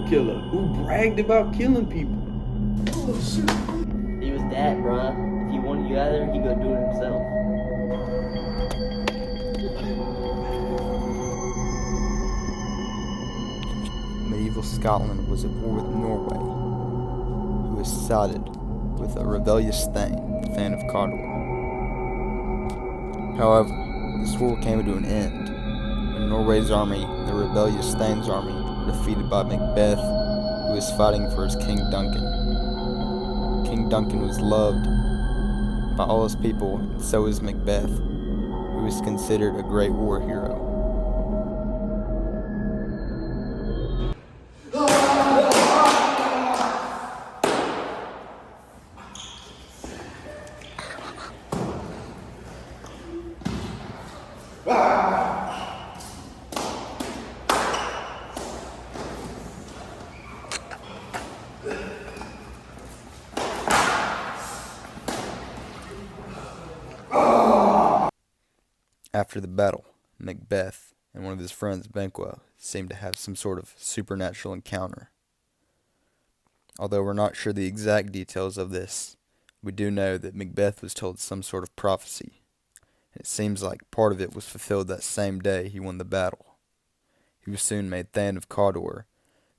killer who bragged about killing people. Oh, shoot. He was that, bruh. If he wanted you out of there, he'd go do it himself. Medieval Scotland was at war with Norway, who was sided with a rebellious Thane of Cawdor. However, this war came to an end when Norway's army and the rebellious Thane's army were defeated by Macbeth, who was fighting for his King Duncan. King Duncan was loved by all his people, and so was Macbeth, who was considered a great war hero. After the battle, Macbeth and one of his friends, Banquo, seemed to have some sort of supernatural encounter. Although we're not sure the exact details of this, we do know that Macbeth was told some sort of prophecy, and it seems like part of it was fulfilled that same day he won the battle. He was soon made Thane of Cawdor,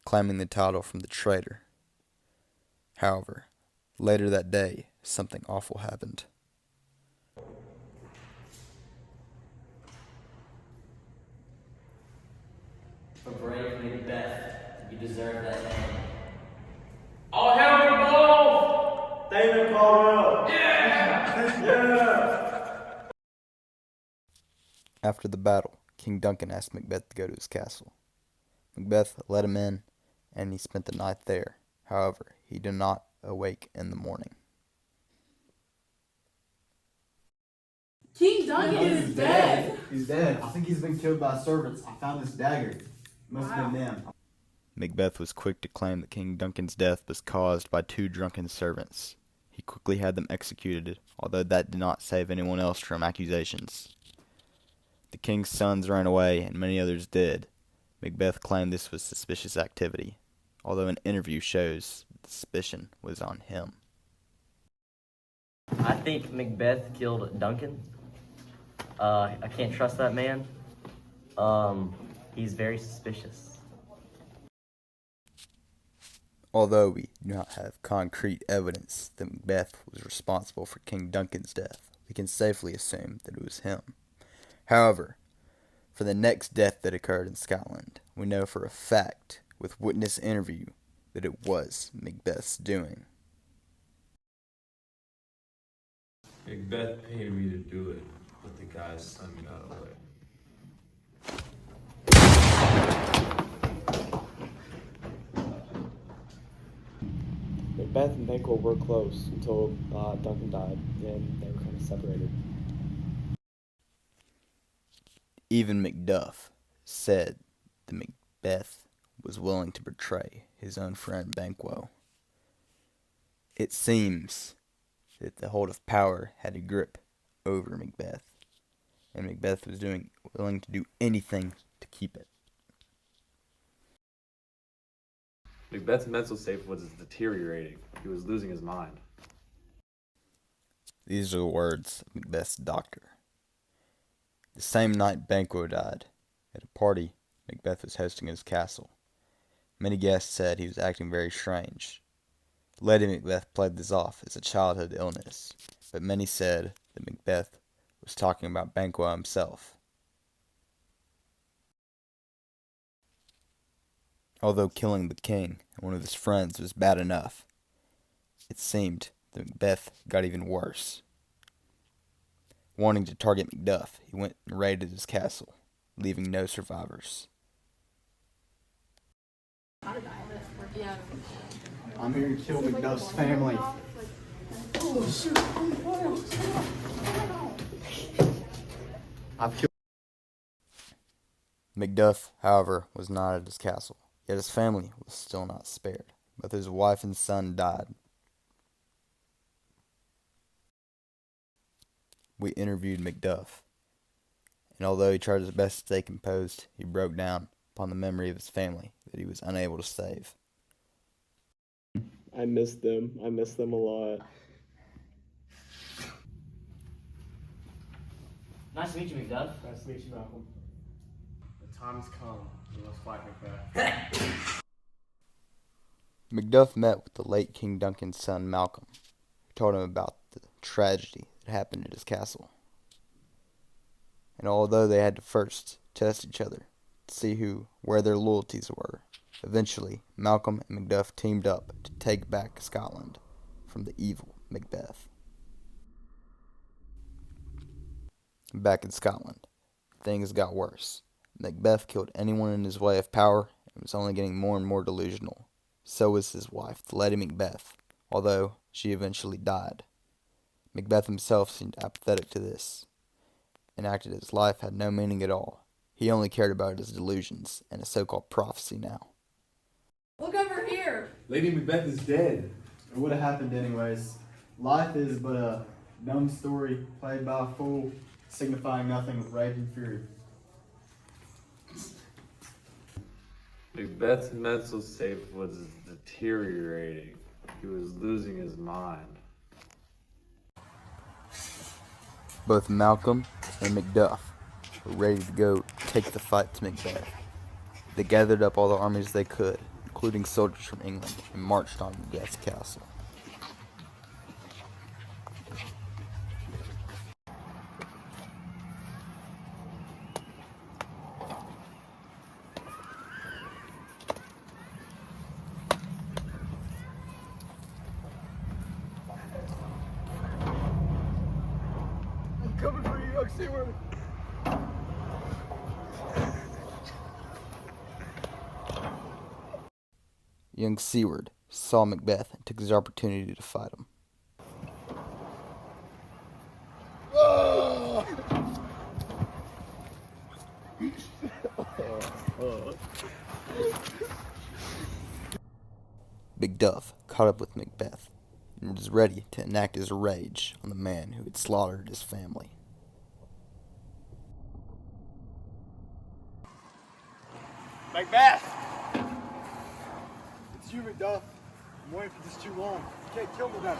claiming the title from the traitor. However, later that day, something awful happened. For brave Macbeth, you deserve that name. I'll have them both! David Caldwell! Yeah! Yeah! After the battle, King Duncan asked Macbeth to go to his castle. Macbeth let him in, and he spent the night there. However, he did not awake in the morning. King Duncan is dead. He's dead. I think he's been killed by servants. I found this dagger. Must have been them. Macbeth was quick to claim that King Duncan's death was caused by 2 drunken servants. He quickly had them executed, although that did not save anyone else from accusations. The king's sons ran away, and many others did. Macbeth claimed this was suspicious activity, although an interview shows the suspicion was on him. I think Macbeth killed Duncan. I can't trust that man. He's very suspicious. Although we do not have concrete evidence that Macbeth was responsible for King Duncan's death, we can safely assume that it was him. However, for the next death that occurred in Scotland, we know for a fact, with witness interview, that it was Macbeth's doing. Macbeth paid me to do it, but the guy's son got away. Macbeth and Banquo were close until Duncan died, and they were kind of separated. Even Macduff said that Macbeth was willing to betray his own friend Banquo. It seems that the hold of power had a grip over Macbeth, and Macbeth was willing to do anything to keep it. Macbeth's mental state was deteriorating. He was losing his mind. These are the words of Macbeth's doctor. The same night Banquo died, at a party Macbeth was hosting in his castle. Many guests said he was acting very strange. Lady Macbeth played this off as a childhood illness, but many said that Macbeth was talking about Banquo himself. Although killing the king and one of his friends was bad enough, it seemed that Macbeth got even worse. Wanting to target Macduff, he went and raided his castle, leaving no survivors. I'm here to kill Macduff's family. I've killed. Macduff, however, was not at his castle, yet his family was still not spared. Both his wife and son died. We interviewed Macduff, and although he tried his best to stay composed, he broke down upon the memory of his family that he was unable to save. I miss them. I miss them a lot. Nice to meet you, Macduff. Nice to meet you, Malcolm. The time's come. We must fight Macbeth. Macduff met with the late King Duncan's son Malcolm, who told him about the tragedy that happened at his castle. And although they had to first test each other to see where their loyalties were, eventually Malcolm and Macduff teamed up to take back Scotland from the evil Macbeth. Back in Scotland, things got worse. Macbeth killed anyone in his way of power and was only getting more and more delusional. So was his wife, the Lady Macbeth, although she eventually died. Macbeth himself seemed apathetic to this, and acted as life had no meaning at all. He only cared about his delusions and a so-called prophecy now. Look over here! Lady Macbeth is dead. It would have happened anyways. Life is but a dumb story played by a fool, signifying nothing with rage and fury. Macbeth's mental state was deteriorating. He was losing his mind. Both Malcolm and Macduff were ready to go take the fight to Macbeth. They gathered up all the armies they could, including soldiers from England, and marched on Macbeth's castle. Coming for you, young Seaward. Young Seward saw Macbeth and took his opportunity to fight him. Macduff caught up with Macbeth and was ready to enact his rage on the man who had slaughtered his family. Macbeth! It's you, Macduff. I'm waiting for this too long. You can't kill me now.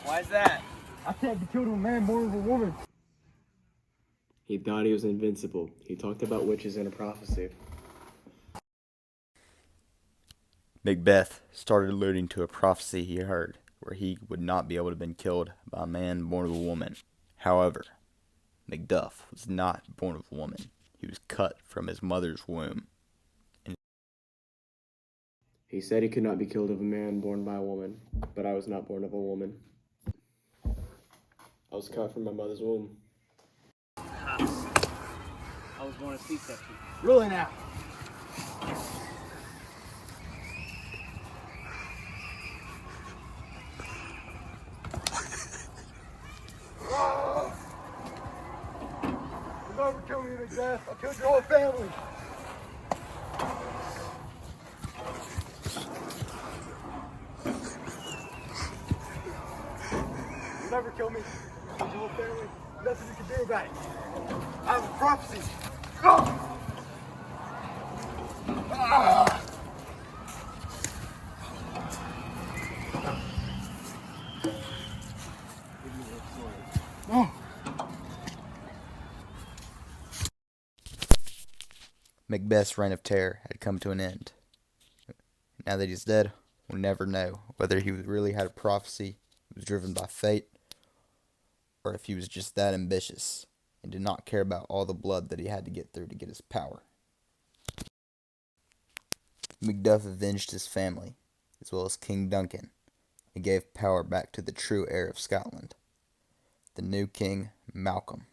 Why is that? I can't be killed with a man born of a woman. He thought he was invincible. He talked about witches in a prophecy. Macbeth started alluding to a prophecy he heard, where he would not be able to have been killed by a man born of a woman. However, Macduff was not born of a woman. He was cut from his mother's womb. He said he could not be killed of a man born by a woman, but I was not born of a woman. I was cut from my mother's womb. I was born a C-section. Really now? You'll never kill me, Macbeth. I killed your whole family. You'll never kill me. I killed your whole family. Nothing you can do about it. I have a prophecy. Macbeth's reign of terror had come to an end. Now that he's dead, we'll never know whether he really had a prophecy, was driven by fate, or if he was just that ambitious and did not care about all the blood that he had to get through to get his power. Macduff avenged his family, as well as King Duncan, and gave power back to the true heir of Scotland, the new king, Malcolm.